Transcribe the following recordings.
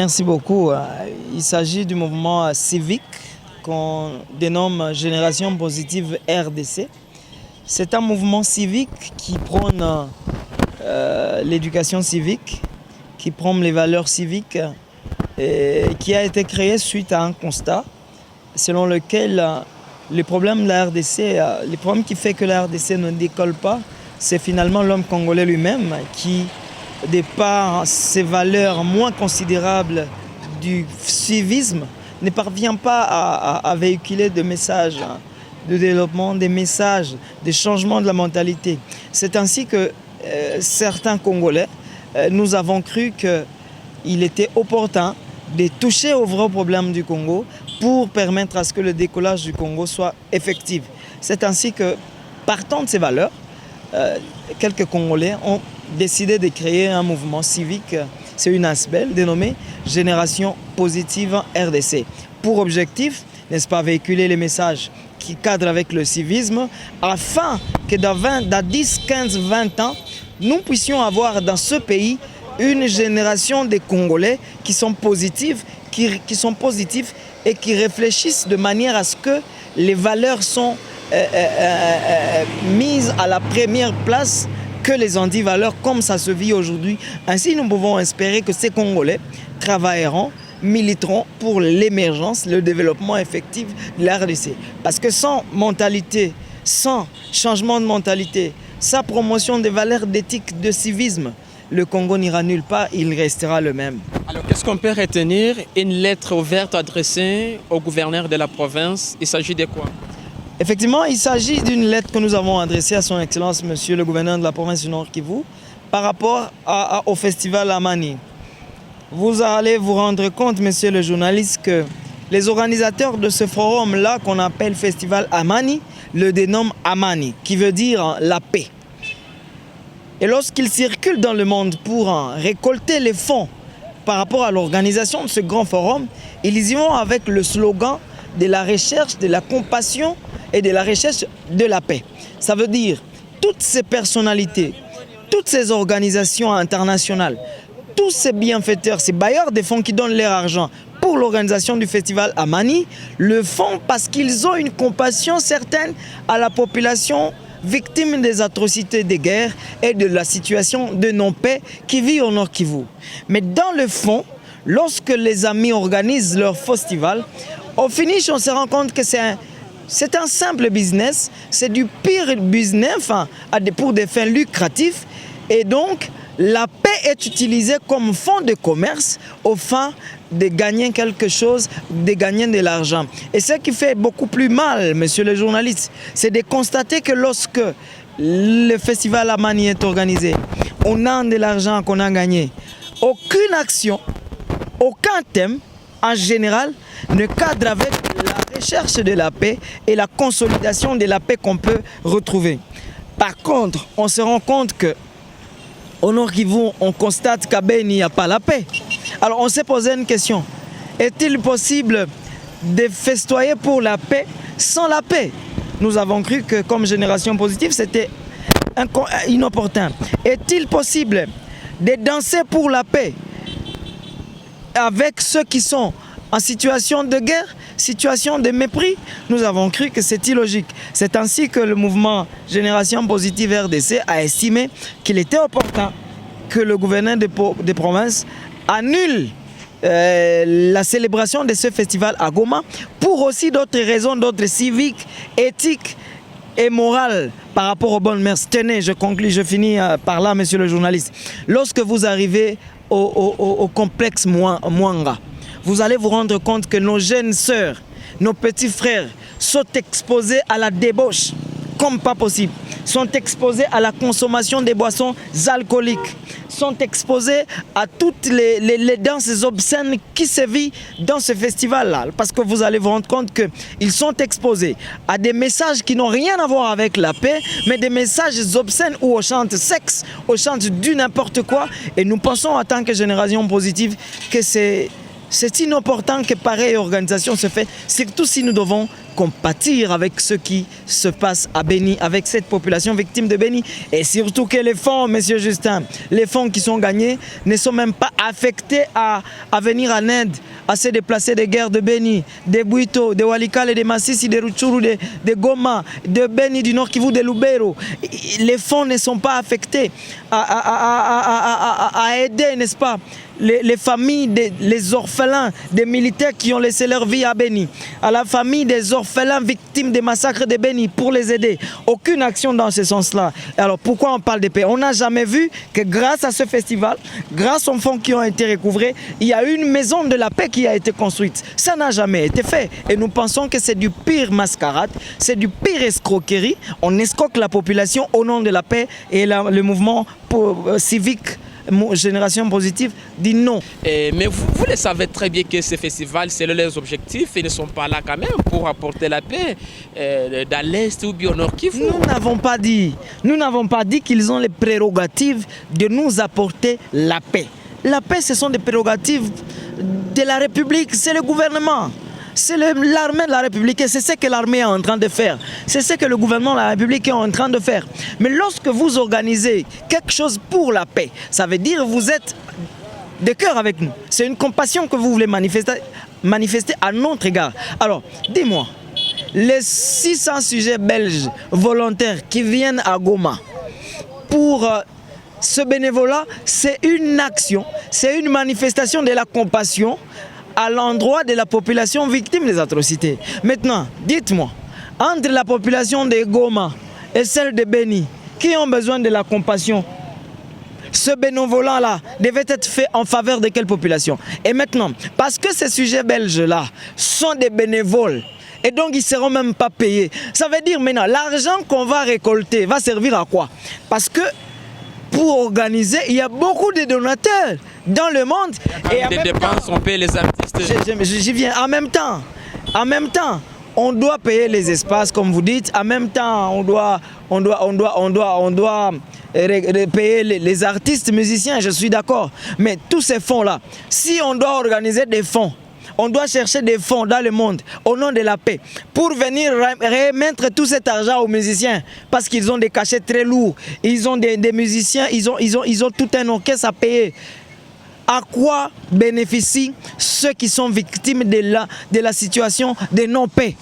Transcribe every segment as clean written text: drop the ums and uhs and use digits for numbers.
Merci beaucoup. Il s'agit du mouvement civique qu'on dénomme Génération Positive RDC. C'est un mouvement civique qui prône l'éducation civique, qui prône les valeurs civiques et qui a été créé suite à un constat selon lequel les problèmes de la RDC, les problèmes qui font que la RDC ne décolle pas, c'est finalement l'homme congolais lui-même qui, de par ses valeurs moins considérables du civisme, ne parvient pas à véhiculer des messages de développement, des messages de changement de la mentalité. C'est ainsi que certains Congolais, nous avons cru qu'il était opportun de toucher aux vrais problèmes du Congo pour permettre à ce que le décollage du Congo soit effectif. C'est ainsi que, partant de ces valeurs, quelques Congolais ont décidé de créer un mouvement civique, c'est une ASBEL dénommée Génération Positive RDC. Pour objectif, n'est-ce pas, véhiculer les messages qui cadrent avec le civisme afin que dans 10, 15, 20 ans, nous puissions avoir dans ce pays une génération de Congolais qui sont positifs, qui sont positifs et qui réfléchissent de manière à ce que les valeurs sont mises à la première place que les antivaleurs comme ça se vit aujourd'hui. Ainsi, nous pouvons espérer que ces Congolais travailleront, militeront pour l'émergence, le développement effectif de la RDC. Parce que sans mentalité, sans changement de mentalité, sans promotion des valeurs d'éthique, de civisme, le Congo n'ira nulle part, il restera le même. Alors, qu'est-ce qu'on peut retenir? Une lettre ouverte adressée au gouverneur de la province, il s'agit de quoi? Effectivement, il s'agit d'une lettre que nous avons adressée à son Excellence, Monsieur le gouverneur de la province du Nord Kivu, par rapport au festival Amani. Vous allez vous rendre compte, monsieur le journaliste, que les organisateurs de ce forum-là, qu'on appelle Festival Amani, le dénomment Amani, qui veut dire la paix. Et lorsqu'ils circulent dans le monde pour récolter les fonds par rapport à l'organisation de ce grand forum, ils y vont avec le slogan de la recherche, de la compassion et de la recherche de la paix. Ça veut dire toutes ces personnalités, toutes ces organisations internationales, tous ces bienfaiteurs, ces bailleurs de fonds qui donnent leur argent pour l'organisation du festival Amani, le font parce qu'ils ont une compassion certaine à la population victime des atrocités des guerres et de la situation de non-paix qui vit au Nord Kivu. Mais dans le fond, lorsque les amis organisent leur festival, au finish, on se rend compte que c'est un simple business, c'est du pire business, enfin, pour des fins lucratives. Et donc, la paix est utilisée comme fonds de commerce au fin de gagner quelque chose, de gagner de l'argent. Et ce qui fait beaucoup plus mal, monsieur le journaliste, c'est de constater que lorsque le festival Amani est organisé, on a de l'argent qu'on a gagné. Aucune action, aucun thème, en général, ne cadre avec la recherche de la paix et la consolidation de la paix qu'on peut retrouver. Par contre, on se rend compte que au Nord Kivu, on constate qu'à Beni, il n'y a pas la paix. Alors on s'est posé une question. Est-il possible de festoyer pour la paix sans la paix? Nous avons cru que comme Génération Positive, c'était inopportun. Est-il possible de danser pour la paix avec ceux qui sont en situation de guerre, situation de mépris? Nous avons cru que c'est illogique. C'est ainsi que le mouvement Génération Positive RDC a estimé qu'il était opportun que le gouverneur des provinces annule la célébration de ce festival à Goma pour aussi d'autres raisons, d'autres civiques, éthiques et morales par rapport aux bonnes mœurs. Tenez, je conclue, je finis par là, monsieur le journaliste. Lorsque vous arrivez au complexe Mwanga, vous allez vous rendre compte que nos jeunes sœurs, nos petits frères sont exposés à la débauche comme pas possible, sont exposés à la consommation des boissons alcooliques, sont exposés à toutes les danses obscènes qui se vivent dans ce festival-là. Parce que vous allez vous rendre compte qu'ils sont exposés à des messages qui n'ont rien à voir avec la paix, mais des messages obscènes où on chante sexe, on chante du n'importe quoi. Et nous pensons en tant que Génération Positive que c'est inopportun que pareille organisation se fait, surtout si nous devons compatir avec ce qui se passe à Béni, avec cette population victime de Béni. Et surtout que les fonds, monsieur Justin, les fonds qui sont gagnés ne sont même pas affectés à venir en aide à se déplacer des guerres de Béni, des Bouito, de Walikale, de Massissi, de Rutshuru, de Goma, de Béni, du Nord Kivu, de Lubero. Les fonds ne sont pas affectés à aider, n'est-ce pas, les familles, les orphelins des militaires qui ont laissé leur vie à Béni, à la famille des orphelins victimes des massacres de Béni pour les aider. Aucune action dans ce sens-là. Alors pourquoi on parle de paix? On n'a jamais vu que grâce à ce festival, grâce aux fonds qui ont été recouvrés, il y a une maison de la paix qui a été construite. Ça n'a jamais été fait. Et nous pensons que c'est du pire mascarade, c'est du pire escroquerie. On escroque la population au nom de la paix et le mouvement civique Génération Positive dit non. Mais vous le savez très bien que ces festivals, c'est leurs objectifs, ils ne sont pas là quand même pour apporter la paix dans l'Est ou bien au Nord Kivu. Nous n'avons pas dit qu'ils ont les prérogatives de nous apporter la paix. La paix, ce sont des prérogatives de la République, c'est le gouvernement. C'est l'armée de la République et c'est ce que l'armée est en train de faire. C'est ce que le gouvernement de la République est en train de faire. Mais lorsque vous organisez quelque chose pour la paix, ça veut dire que vous êtes de cœur avec nous. C'est une compassion que vous voulez manifester à notre égard. Alors, dis-moi, les 600 sujets belges volontaires qui viennent à Goma pour ce bénévolat, c'est une action, c'est une manifestation de la compassion à l'endroit de la population victime des atrocités. Maintenant, dites-moi, entre la population de Goma et celle de Béni, qui ont besoin de la compassion, ce bénévolat-là devait être fait en faveur de quelle population? Et maintenant, parce que ces sujets belges-là sont des bénévoles, et donc ils ne seront même pas payés, ça veut dire maintenant, l'argent qu'on va récolter va servir à quoi? Parce que pour organiser, il y a beaucoup de donateurs dans le monde. Il y a des dépenses, on paye les artistes. J'y viens. En même temps, on doit payer les espaces, comme vous dites. En même temps, on doit payer les artistes, musiciens, je suis d'accord. Mais tous ces fonds-là, si on doit organiser des fonds, on doit chercher des fonds dans le monde au nom de la paix pour venir remettre tout cet argent aux musiciens parce qu'ils ont des cachets très lourds. Ils ont des musiciens, ils ont tout un orchestre à payer. À quoi bénéficient ceux qui sont victimes de la situation de non-paix?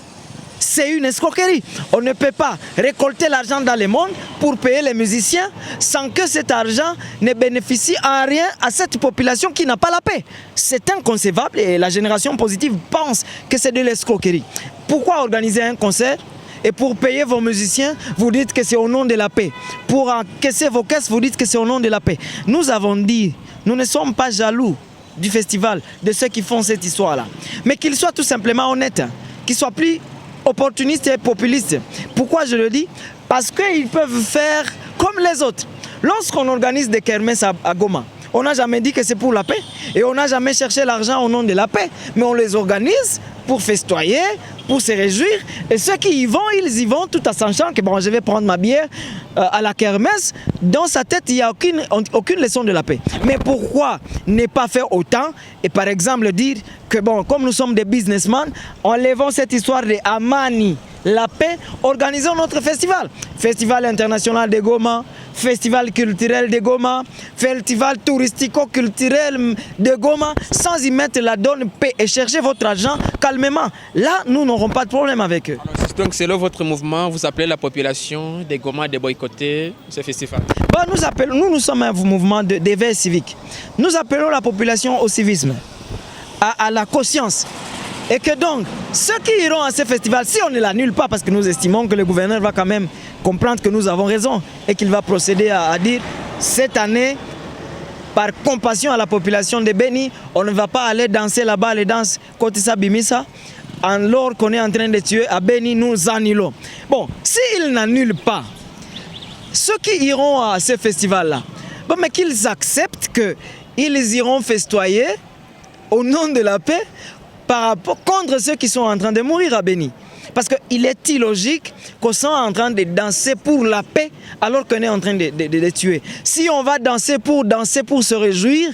C'est une escroquerie. On ne peut pas récolter l'argent dans le monde pour payer les musiciens sans que cet argent ne bénéficie en rien à cette population qui n'a pas la paix. C'est inconcevable et la Génération Positive pense que c'est de l'escroquerie. Pourquoi organiser un concert et pour payer vos musiciens, vous dites que c'est au nom de la paix? Pour encaisser vos caisses, vous dites que c'est au nom de la paix. Nous avons dit, nous ne sommes pas jaloux du festival, de ceux qui font cette histoire-là. Mais qu'ils soient tout simplement honnêtes, qu'ils soient plus opportunistes et populistes. Pourquoi je le dis? Parce qu'ils peuvent faire comme les autres. Lorsqu'on organise des kermesses à Goma, on n'a jamais dit que c'est pour la paix et on n'a jamais cherché l'argent au nom de la paix, mais on les organise pour festoyer, pour se réjouir. Et ceux qui y vont, ils y vont tout en sachant que bon, je vais prendre ma bière à la kermesse. Dans sa tête, il n'y a aucune leçon de la paix. Mais pourquoi ne pas faire autant et par exemple dire que bon, comme nous sommes des businessmen, enlevons cette histoire de Amani, la paix, organisons notre festival. Festival international de Goma, festival culturel de Goma, festival touristico-culturel de Goma, sans y mettre la donne paix et chercher votre argent calmement. Là, nous n'aurons pas de problème avec eux. Alors, donc, selon votre mouvement, vous appelez la population de Goma de boycotter ce festival? Bon, nous sommes un mouvement d'éveil civique. Nous appelons la population au civisme, à la conscience. Et que donc, ceux qui iront à ce festival, si on ne l'annule pas, parce que nous estimons que le gouverneur va quand même comprendre que nous avons raison et qu'il va procéder à dire, cette année, par compassion à la population de Béni, on ne va pas aller danser là-bas les danses Kotissa Bimisa, alors qu'on est en train de tuer à Béni, nous annulons. Bon, s'ils n'annulent pas, ceux qui iront à ce festival-là, bon, mais qu'ils acceptent qu'ils iront festoyer au nom de la paix, contre ceux qui sont en train de mourir à Béni. Parce qu'il est illogique qu'on soit en train de danser pour la paix alors qu'on est en train de les tuer. Si on va danser pour se réjouir,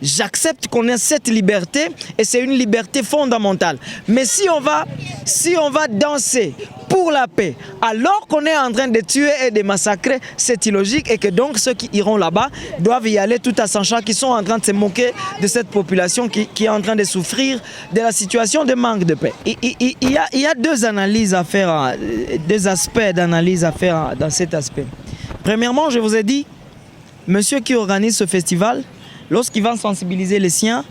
j'accepte qu'on ait cette liberté et c'est une liberté fondamentale. Mais si on va danser pour la paix, alors qu'on est en train de tuer et de massacrer, c'est illogique et que donc ceux qui iront là-bas doivent y aller tout à sachant qu'ils sont en train de se moquer de cette population qui est en train de souffrir de la situation de manque de paix. Il y a deux analyses à faire, deux aspects d'analyse à faire dans cet aspect. Premièrement, je vous ai dit, monsieur qui organise ce festival, lorsqu'il va sensibiliser les siens,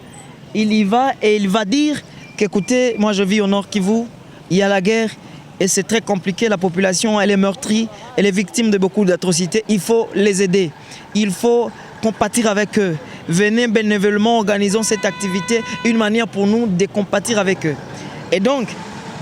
il y va et il va dire qu'écoutez, moi je vis au Nord Kivu, il y a la guerre et c'est très compliqué, la population elle est meurtrie, elle est victime de beaucoup d'atrocités, il faut les aider, il faut compatir avec eux. Venez bénévolement, organisons cette activité, une manière pour nous de compatir avec eux. Et donc,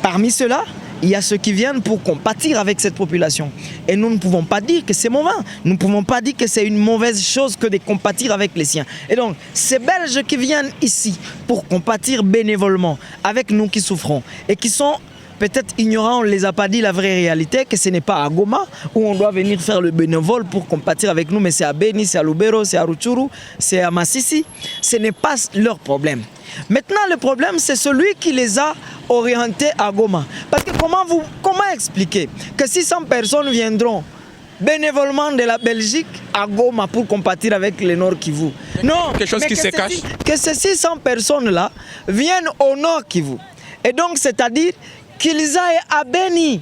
parmi ceux-là, il y a ceux qui viennent pour compatir avec cette population. Et nous ne pouvons pas dire que c'est mauvais. Nous ne pouvons pas dire que c'est une mauvaise chose que de compatir avec les siens. Et donc, ces Belges qui viennent ici pour compatir bénévolement avec nous qui souffrons et qui sont peut-être ignorants, on ne les a pas dit la vraie réalité, que ce n'est pas à Goma où on doit venir faire le bénévole pour compatir avec nous, mais c'est à Beni, c'est à Lubero, c'est à Rutshuru, c'est à Masisi. Ce n'est pas leur problème. Maintenant, le problème, c'est celui qui les a orientés à Goma. Parce que comment expliquer que 600 personnes viendront bénévolement de la Belgique à Goma pour compatir avec le Nord Kivu? Non, quelque chose qui se cache. Que ces 600 personnes-là viennent au Nord Kivu. Et donc, c'est-à-dire qu'ils aillent à Beni,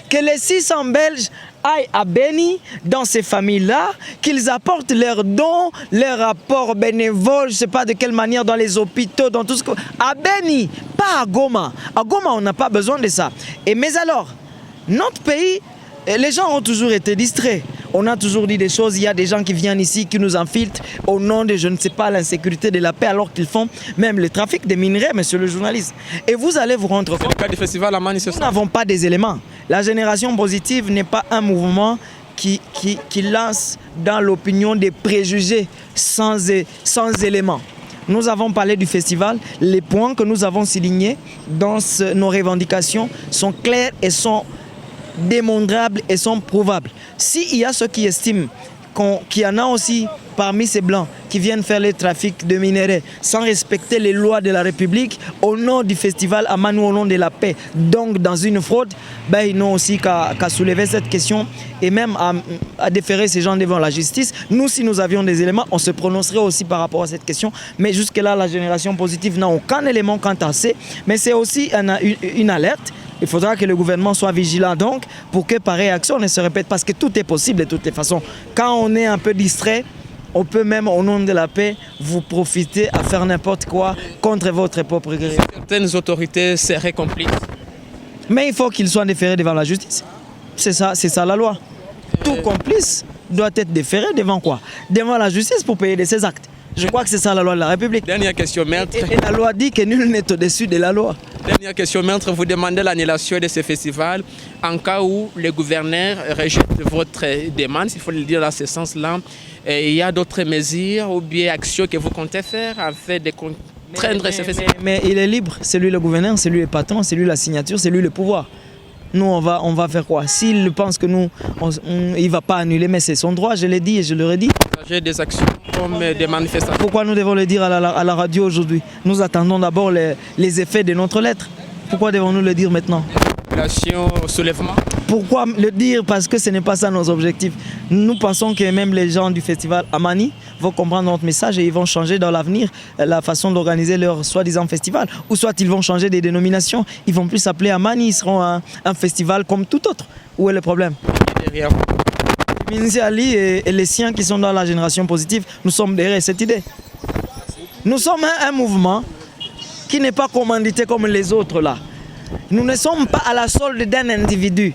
que les 600 Belges aillent à Beni, dans ces familles-là, qu'ils apportent leurs dons, leurs rapports bénévoles, je ne sais pas de quelle manière, dans les hôpitaux, dans tout ce que... À Beni, pas à Goma. À Goma, on n'a pas besoin de ça. Mais alors, notre pays, les gens ont toujours été distraits. On a toujours dit des choses, il y a des gens qui viennent ici, qui nous infiltrent au nom de, je ne sais pas, l'insécurité de la paix, alors qu'ils font même le trafic des minerais, monsieur le journaliste. Et vous allez vous rendre compte. C'est le cas du festival Amani, c'est ça. Nous n'avons pas des éléments. La génération positive n'est pas un mouvement qui lance dans l'opinion des préjugés sans éléments. Nous avons parlé du festival. Les points que nous avons soulignés dans nos revendications sont clairs et sont démontrables et sont prouvables. S'il y a ceux qui estiment qu'il y en a aussi parmi ces blancs qui viennent faire le trafic de minerais sans respecter les lois de la République au nom du festival Amani, au nom de la paix, donc dans une fraude, ils n'ont aussi qu'à soulever cette question et même à déférer ces gens devant la justice. Nous, si nous avions des éléments, on se prononcerait aussi par rapport à cette question. Mais jusque-là, la génération positive n'a aucun élément quant à ça. Mais c'est aussi une alerte. Il faudra que le gouvernement soit vigilant donc pour que pareille action ne se répète parce que tout est possible de toutes les façons. Quand on est un peu distrait, on peut même au nom de la paix vous profiter à faire n'importe quoi contre votre propre gré. Certaines autorités seraient complices. Mais il faut qu'ils soient déférés devant la justice. C'est ça la loi. Tout complice doit être déféré devant quoi? Devant la justice pour payer de ses actes. Je crois que c'est ça la loi de la République. Dernière question, maître. Et la loi dit que nul n'est au-dessus de la loi. Dernière question, maître. Vous demandez l'annulation de ce festival en cas où le gouverneur rejette votre demande, s'il faut le dire dans ce sens-là. Il y a d'autres mesures ou bien actions que vous comptez faire afin de contraindre ce festival? Mais il est libre. C'est lui le gouverneur, c'est lui le patron, c'est lui la signature, c'est lui le pouvoir. Nous, on va faire quoi? S'il pense que nous, il ne va pas annuler, mais c'est son droit, je l'ai dit et je le redis. J'ai des actions comme des manifestations. Pourquoi nous devons le dire à la radio aujourd'hui? Nous attendons d'abord les effets de notre lettre. Pourquoi devons-nous le dire maintenant? Soulèvement. Pourquoi le dire? Parce que ce n'est pas ça nos objectifs. Nous pensons que même les gens du festival Amani vont comprendre notre message et ils vont changer dans l'avenir la façon d'organiser leur soi-disant festival. Ou soit ils vont changer des dénominations. Ils vont plus s'appeler Amani, ils seront un festival comme tout autre. Où est le problème? Derrière. Minzi Ali et les siens qui sont dans la génération positive, nous sommes derrière cette idée. Nous sommes un mouvement qui n'est pas commandité comme les autres là. Nous ne sommes pas à la solde d'un individu.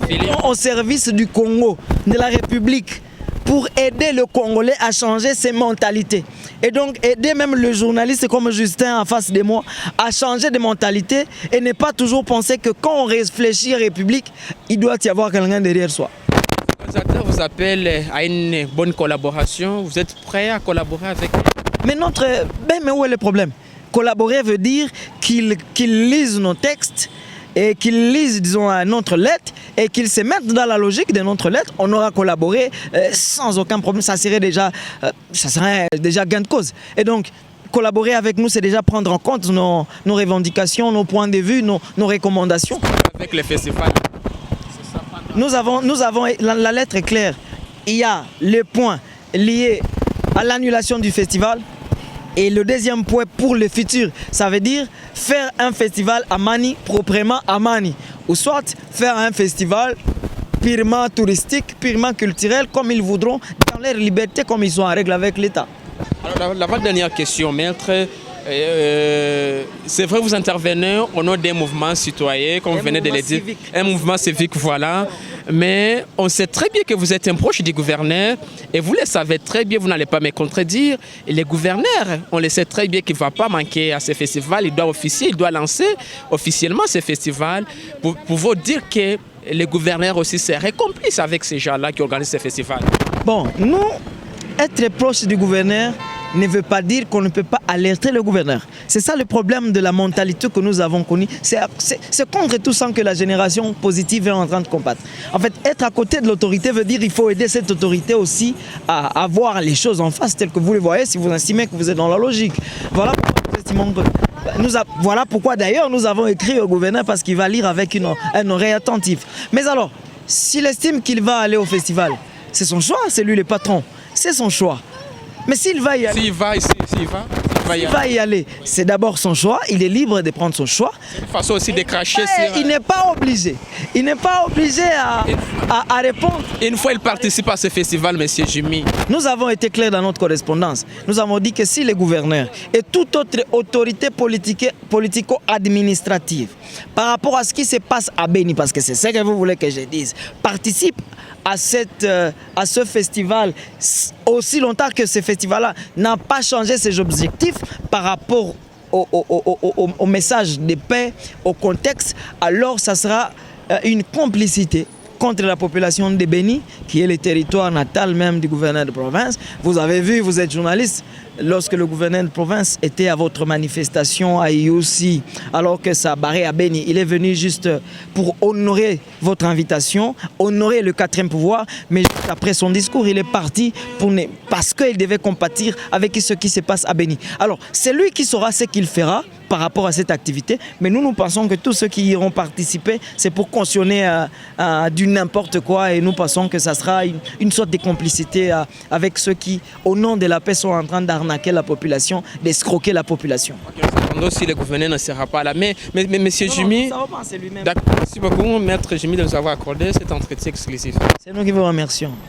Nous sommes au service du Congo, de la République, pour aider le Congolais à changer ses mentalités. Et donc aider même le journaliste comme Justin en face de moi à changer de mentalité et ne pas toujours penser que quand on réfléchit à la République, il doit y avoir quelqu'un derrière soi. Les acteurs vous appellent à une bonne collaboration. Vous êtes prêts à collaborer avec eux? Mais où est le problème? Collaborer veut dire qu'ils lisent nos textes et qu'ils lisent, disons, notre lettre et qu'ils se mettent dans la logique de notre lettre, on aura collaboré sans aucun problème. Ça serait déjà gain de cause. Et donc, collaborer avec nous, c'est déjà prendre en compte nos revendications, nos points de vue, nos recommandations. Avec les festivals. Nous avons la lettre est claire. Il y a les points liés à l'annulation du festival. Et le deuxième point pour le futur, ça veut dire faire un festival à Mani, proprement à Mani. Ou soit faire un festival purement touristique, purement culturel, comme ils voudront, dans leur liberté, comme ils sont en règle avec l'État. Alors, la dernière question, maître. C'est vrai, vous intervenez au nom d'un mouvement citoyen, comme vous venez de le dire, un mouvement civique, voilà. Mais on sait très bien que vous êtes un proche du gouverneur et vous le savez très bien, vous n'allez pas me contredire. Et le gouverneur, on le sait très bien qu'il ne va pas manquer à ce festival, il doit lancer officiellement ce festival pour vous dire que le gouverneur aussi serait complice avec ces gens-là qui organisent ce festival. Bon, nous, être proche du gouverneur ne veut pas dire qu'on ne peut pas alerter le gouverneur. C'est ça le problème de la mentalité que nous avons connue. C'est contre tout ça que la génération positive est en train de combattre. En fait, être à côté de l'autorité veut dire qu'il faut aider cette autorité aussi à voir les choses en face telles que vous les voyez si vous estimez que vous êtes dans la logique. Voilà pourquoi d'ailleurs nous avons écrit au gouverneur parce qu'il va lire avec un oreille attentive. Mais alors, s'il estime qu'il va aller au festival, c'est son choix, c'est lui le patron, c'est son choix. Mais s'il va y aller, s'il va y aller, c'est d'abord son choix, il est libre de prendre son choix. C'est une façon aussi de cracher. Il n'est pas obligé. Il n'est pas obligé à répondre. Une fois il participe à ce festival, M. Jimmy. Nous avons été clairs dans notre correspondance. Nous avons dit que si les gouverneurs et toute autre autorité politico-administrative, par rapport à ce qui se passe à Béni, parce que c'est ce que vous voulez que je dise, participe à ce festival aussi longtemps que ce festival-là n'a pas changé ses objectifs par rapport au message de paix, au contexte, alors ça sera une complicité contre la population de Béni, qui est le territoire natal même du gouverneur de province. Vous avez vu, vous êtes journaliste, lorsque le gouverneur de province était à votre manifestation à IOC, alors que ça barrait à Béni, il est venu juste pour honorer votre invitation, honorer le 4e pouvoir, mais juste après son discours, il est parti parce qu'il devait compatir avec ce qui se passe à Béni. Alors, c'est lui qui saura ce qu'il fera par rapport à cette activité, mais nous pensons que tous ceux qui iront participer, c'est pour cautionner du n'importe quoi, et nous pensons que ça sera une sorte de complicité avec ceux qui, au nom de la paix, sont en train d'arnaquer la population, d'escroquer la population. Okay, si le gouverneur ne sera pas là. Mais M. Jimmy, merci beaucoup, Maître Jimmy, de nous avoir accordé cet entretien exclusif. C'est nous qui vous remercions.